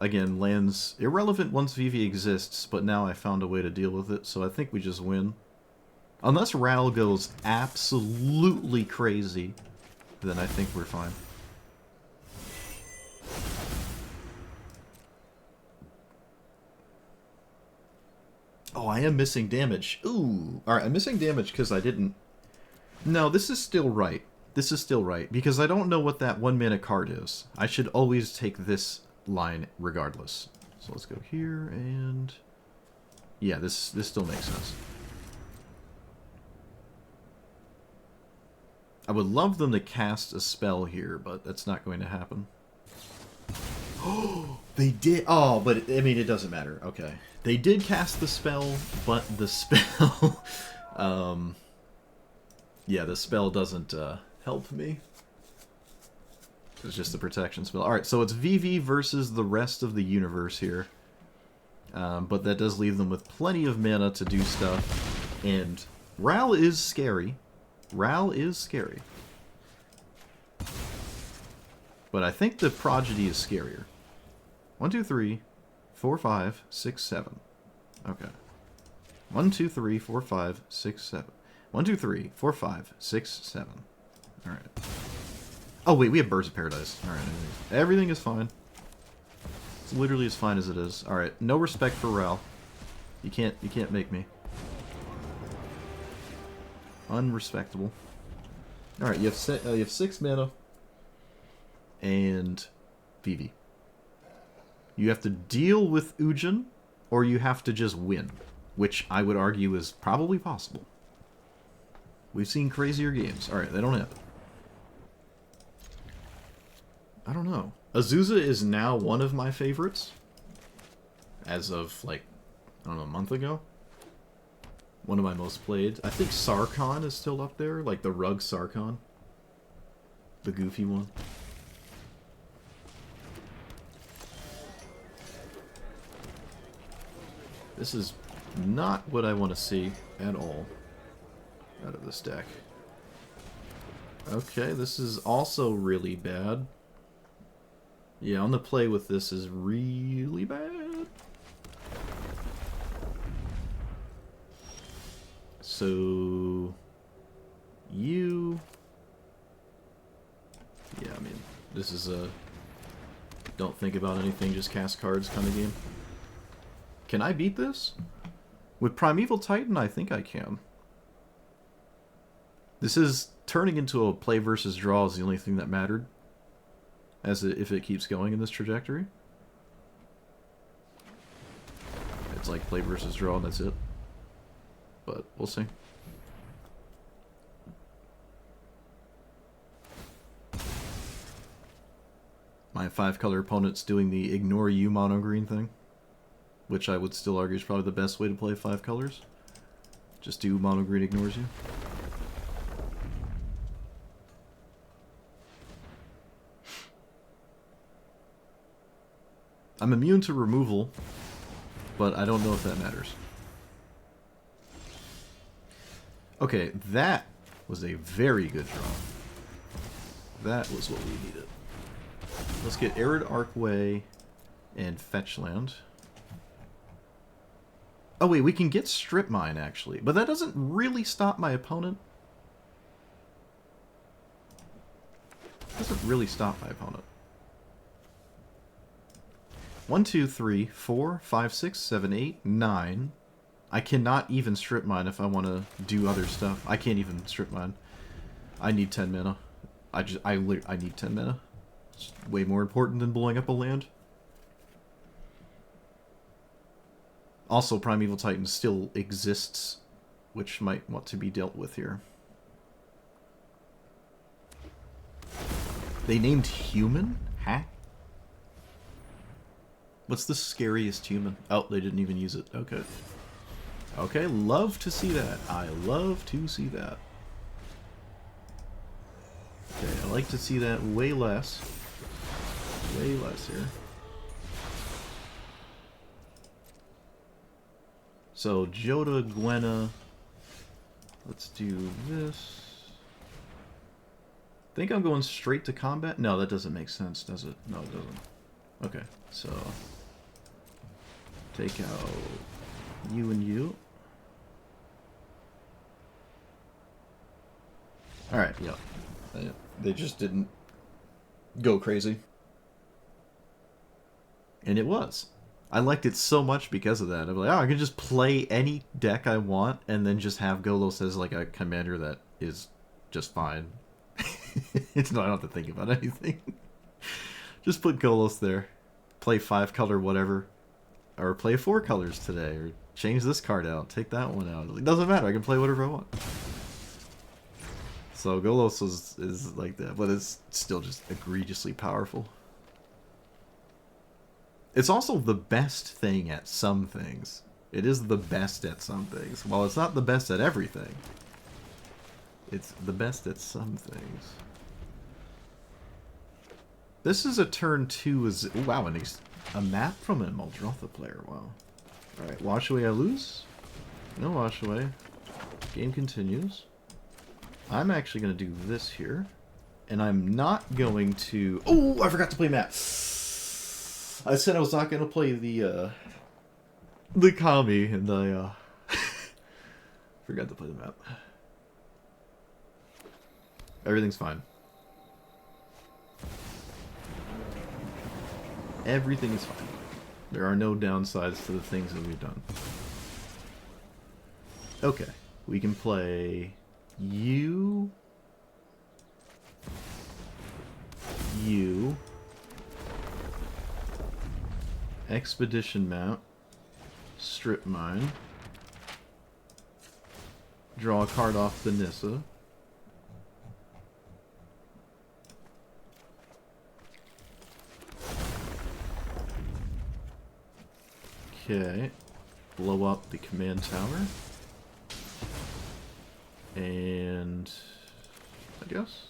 Speaker 1: Again, lands irrelevant once Vivi exists, but now I found a way to deal with it, so I think we just win. Unless Ral goes absolutely crazy, then I think we're fine. Oh, I am missing damage. Ooh. Alright, I'm missing damage because I didn't... No, this is still right. This is still right, because I don't know what that 1-mana card is. I should always take this line regardless. So let's go here, and... Yeah, this still makes sense. I would love them to cast a spell here, but that's not going to happen. Oh, they did. Oh, but I mean, it doesn't matter. Okay, they did cast the spell, but the spell, yeah, the spell doesn't help me. It's just a protection spell. All right, so it's Vivi versus the rest of the universe here, but that does leave them with plenty of mana to do stuff. And Ral is scary. Ral is scary. But I think the Prodigy is scarier. 1, 2, 3, 4, 5, 6, 7. Okay. 1, 2, 3, 4, 5, 6, 7. 1, 2, 3, 4, 5, 6, 7. Alright. Oh wait, we have Birds of Paradise. Alright, everything is fine. It's literally as fine as it is. Alright, no respect for Ral. You can't make me. Unrespectable. Alright, you have 6 mana. And Vivi. You have to deal with Ujin, or you have to just win. Which I would argue is probably possible. We've seen crazier games. Alright, they don't have it. I don't know. Azusa is now one of my favorites. As of, like, I don't know, a month ago. One of my most played. I think Sarkhan is still up there. Like the Rug Sarkhan. The goofy one. This is not what I want to see at all out of this deck. Okay, this is also really bad. Yeah, on the play with this is really bad. So... You... Yeah, I mean, this is a... Don't think about anything, just cast cards kind of game. Can I beat this? With Primeval Titan, I think I can. This is turning into a play versus draw is the only thing that mattered. If it keeps going in this trajectory. It's like play versus draw and that's it. But we'll see. My 5-color opponent's doing the ignore you mono green thing. Which I would still argue is probably the best way to play 5 colors. Just do mono green ignores you. I'm immune to removal, but I don't know if that matters. Okay, that was a very good draw. That was what we needed. Let's get Arid Archway and Fetch Land. Oh wait, we can get Strip Mine actually, but that doesn't really stop my opponent. Doesn't really stop my opponent. 1, 2, 3, 4, 5, 6, 7, 8, 9. I cannot even Strip Mine if I want to do other stuff. I can't even Strip Mine. I need 10 mana. I need 10 mana. It's way more important than blowing up a land. Also, Primeval Titan still exists, which might want to be dealt with here. They named human? Huh? What's the scariest human? Oh, they didn't even use it. Okay. Okay, love to see that. I love to see that. Okay, I like to see that way less. Way less here. So, Joda, Gwenna. Let's do this. Think I'm going straight to combat? No, that doesn't make sense, does it? No, it doesn't. Okay, so... Take out you and you. Alright, yep. They just didn't go crazy. And it was. I liked it so much because of that. I'm like, oh, I can just play any deck I want and then just have Golos as like a commander that is just fine. I don't have to think about anything. Just put Golos there. Play 5-color whatever. Or play 4 colors today. Or change this card out. Take that one out. It doesn't matter. I can play whatever I want. So Golos is like that. But it's still just egregiously powerful. It's also the best thing at some things. It is the best at some things. While it's not the best at everything, it's the best at some things. This is a turn 2. Wow, a map from an Muldrotha player. Wow. Alright, wash away I lose. No wash away. Game continues. I'm actually going to do this here. And I'm not going to... Oh, I forgot to play map. I said I was not going to play the Kami, and I forgot to play the map. Everything's fine. Everything is fine. There are no downsides to the things that we've done. Okay, we can play you, Expedition Mount, Strip Mine, draw a card off the Nissa, okay, blow up the command tower, and I guess...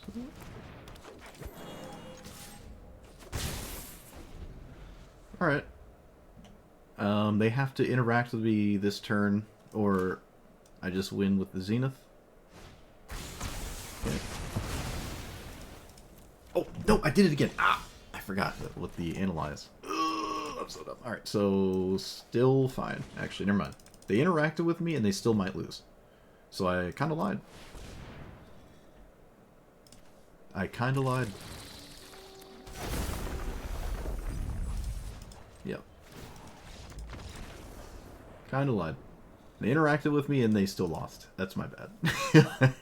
Speaker 1: Alright. They have to interact with me this turn, or I just win with the Zenith. Okay. No, I did it again. Ah, I forgot with the analyze. Ugh, I'm so dumb. All right, so still fine. Actually, never mind. They interacted with me, and they still might lose. So I kind of lied. I kind of lied. Yep. Kind of lied. They interacted with me, and they still lost. That's my bad.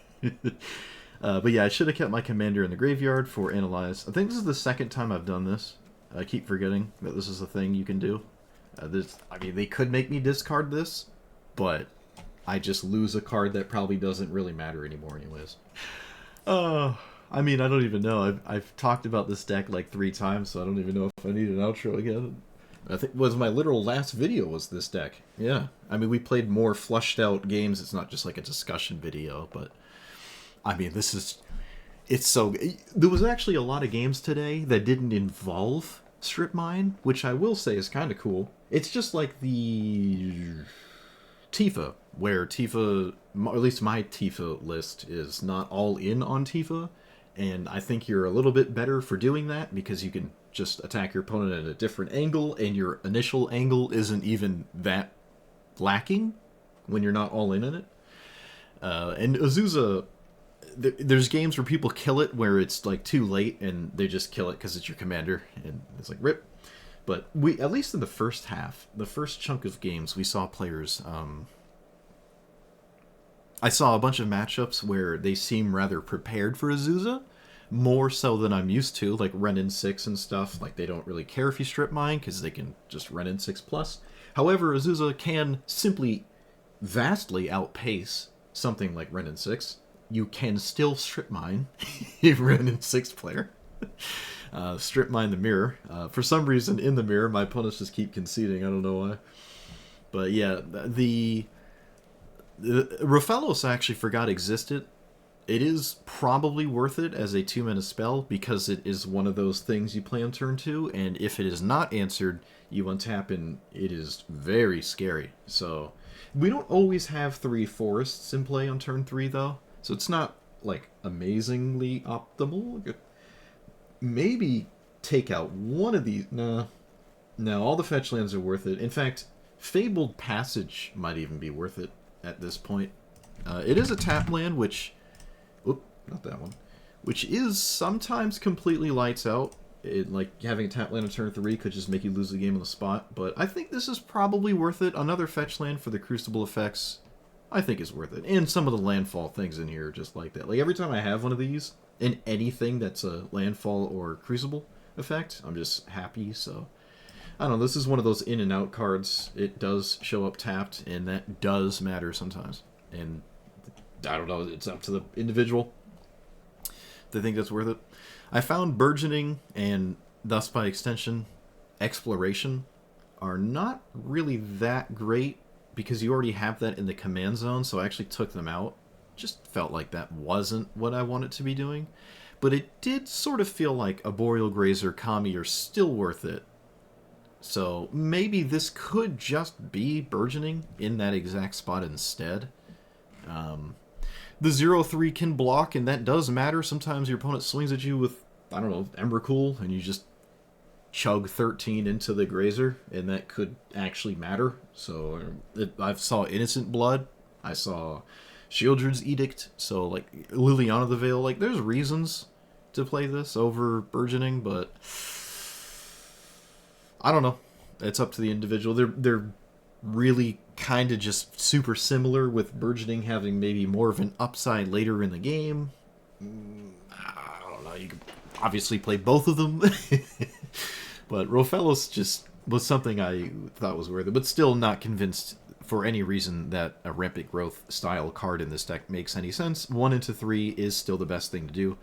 Speaker 1: But yeah, I should have kept my commander in the graveyard for analyze. I think this is the second time I've done this. I keep forgetting that this is a thing you can do. I mean, they could make me discard this, but I just lose a card that probably doesn't really matter anymore anyways. I mean, I don't even know. I've talked about this deck like 3 times, so I don't even know if I need an outro again. I think was my literal last video was this deck. Yeah. I mean, we played more flushed out games. It's not just like a discussion video, but I mean, it's so... There was actually a lot of games today that didn't involve Strip Mine, which I will say is kind of cool. It's just like the Tifa, where Tifa, or at least my Tifa list, is not all in on Tifa, and I think you're a little bit better for doing that, because you can just attack your opponent at a different angle, and your initial angle isn't even that lacking when you're not all in it. And Azusa... There's games where people kill it where it's like too late and they just kill it because it's your commander and it's like rip. But we, at least in the first half, the first chunk of games, we saw players. I saw a bunch of matchups where they seem rather prepared for Azusa, more so than I'm used to, like Ren in 6 and stuff. Like they don't really care if you strip mine because they can just Ren in 6+. However, Azusa can simply vastly outpace something like Ren in 6. You can still strip mine if Ren in 6 player. Strip mine the mirror. For some reason, in the mirror, my opponents just keep conceding. I don't know why. But yeah, the Rofellos I actually forgot existed. It is probably worth it as a 2-mana spell because it is one of those things you play on turn 2, and if it is not answered, you untap and it is very scary. So we don't always have 3 forests in play on turn 3 though. So it's not, like, amazingly optimal. Maybe take out one of these. No, all the fetch lands are worth it. In fact, Fabled Passage might even be worth it at this point. It is a tap land, which... Oop, not that one. Which is sometimes completely lights out. Like, having a tap land on turn 3 could just make you lose the game on the spot. But I think this is probably worth it. Another fetch land for the Crucible effects... I think it's worth it. And some of the landfall things in here are just like that. Like, every time I have one of these, in anything that's a landfall or crucible effect, I'm just happy, so... I don't know, this is one of those in and out cards. It does show up tapped, and that does matter sometimes. And, I don't know, it's up to the individual. They think that's worth it. I found Burgeoning, and thus by extension, Exploration, are not really that great, because you already have that in the command zone, so I actually took them out. Just felt like that wasn't what I wanted to be doing. But it did sort of feel like a Boreal Grazer, Kami are still worth it. So maybe this could just be Burgeoning in that exact spot instead. The 0/3 can block, and that does matter. Sometimes your opponent swings at you with, I don't know, Emrakul, and you just chug 13 into the Grazer, and that could actually matter. So I saw Innocent Blood, I saw Shieldred's Edict, so like Liliana the Veil, like there's reasons to play this over Burgeoning, but I don't know. It's up to the individual. They're really kind of just super similar, with Burgeoning having maybe more of an upside later in the game. I don't know. You could obviously play both of them. But Rofellos just was something I thought was worth it, but still not convinced for any reason that a Rampant Growth style card in this deck makes any sense. 1 into 3 is still the best thing to do.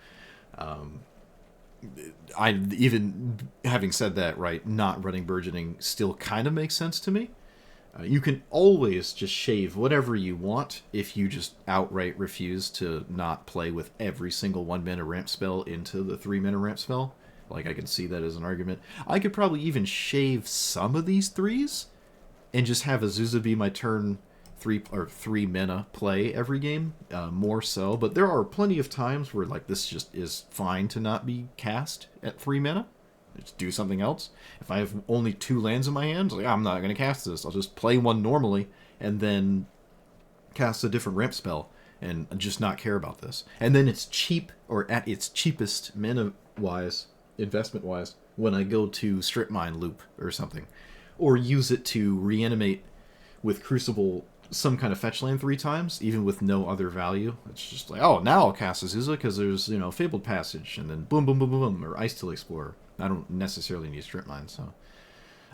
Speaker 1: I even, having said that, right, not running Burgeoning still kind of makes sense to me. You can always just shave whatever you want if you just outright refuse to not play with every single 1-mana ramp spell into the 3-mana ramp spell. Like, I can see that as an argument. I could probably even shave some of these 3s and just have Azusa be my turn three mana play every game, more so. But there are plenty of times where like this just is fine to not be cast at 3 mana. Just do something else. If I have only 2 lands in my hand, like I'm not going to cast this. I'll just play one normally and then cast a different ramp spell and just not care about this. And then it's cheap, or at its cheapest mana wise, investment wise, when I go to Strip Mine Loop or something, or use it to reanimate with Crucible some kind of fetch land 3 times, even with no other value. It's just like, oh, now I'll cast Azusa because there's, Fabled Passage, and then boom, boom, boom, boom, boom, or Ice Till Explorer. I don't necessarily need Strip Mine, so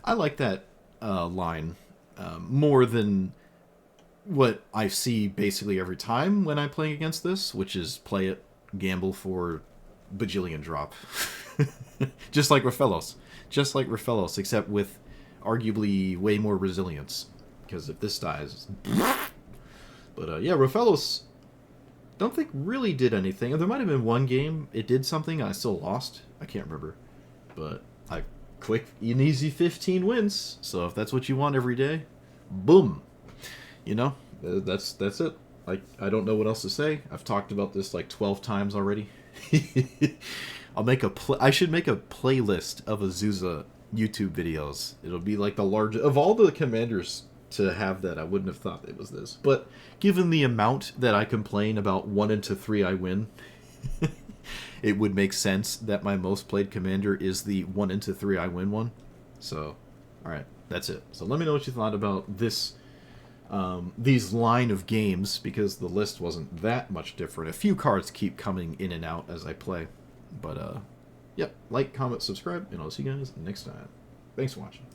Speaker 1: I like that line more than what I see basically every time when I'm playing against this, which is play it, gamble for bajillion drop. Just like Rafellos. Just like Rafellos, except with arguably way more resilience. Because if this dies... But yeah, Rafellos, don't think really did anything. There might have been one game it did something and I still lost. I can't remember. But I quick and easy 15 wins. So if that's what you want every day, boom. That's it. I don't know what else to say. I've talked about this like 12 times already. I should make a playlist of Azusa YouTube videos. It'll be like the largest of all the commanders to have that. I wouldn't have thought it was this, but given the amount that I complain about 1 into 3 I win, it would make sense that my most played commander is the 1 into 3 I win one. So, all right, that's it. So let me know what you thought about this. These line of games, because the list wasn't that much different. A few cards keep coming in and out as I play. But, yep, like, comment, subscribe, and I'll see you guys next time. Thanks for watching.